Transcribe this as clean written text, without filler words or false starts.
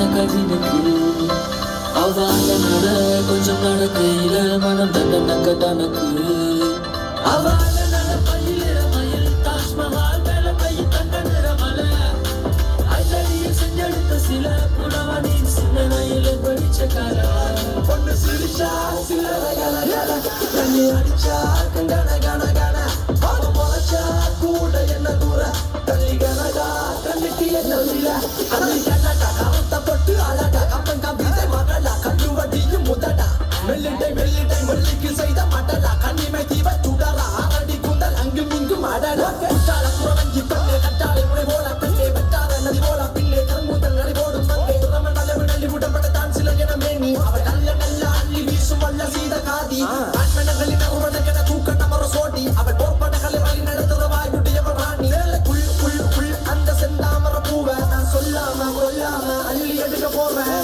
கவினுக்கு அவால நட கொஞ்சம் நடக்கையில மனம் தண்டனக்க தனக்கு அவால நட பயிலிற மயில் தாஜ்மஹால் மேல கை தங்க நிறமல அல்லடியில் செஞ்செடுத்த சில புனவனின் சிந்தனையில படிச்ச கால பொண்ணு சிரிச்சா சிலர கல கல தண்ணி அடிச்சா கங்கன கன கன அவ முளைச்சா கூட என்ன தூர தள்ளி கனகா கண்ணுக்கு என்ன வில அள்ளி கண்ணடா கவத்தப்பட்டு அழடா கம்பன் கவிதை மகளா கண்டு வட்டியும் முதடா மெல்லிட்டை மெல்லிட்டை மல்லிக்கு செய்த மடலா கண்ணிமை தீவ சுடலா ஆரடி குண்டல் அங்கும் இங்கும் அடடா குட்டால குறவஞ்சி பெண்ணே கட்டாளை முனை போல பெண்ணே வெட்டாத நதி போல பின்னே கரும்புதல் நடி போடும் மங்கை உறமன் அளவு நள்ளி விடப்படத்தான் சில என மேனி அவள் நல்ல நல்ல அள்ளி வீசும் வல்ல சீத காதி ஆண்மனங்களின் உறவனகன தூக்கட்ட மர சோடி அவள் போர்ப்படகளை வழி நடத்துற வாய்வுடையவள் ராணி புல் புல் புல் அந்த செந்தாமர பூவ நான் சொல்லாம கொல்லாம அள்ளி எடுக்க போறேன்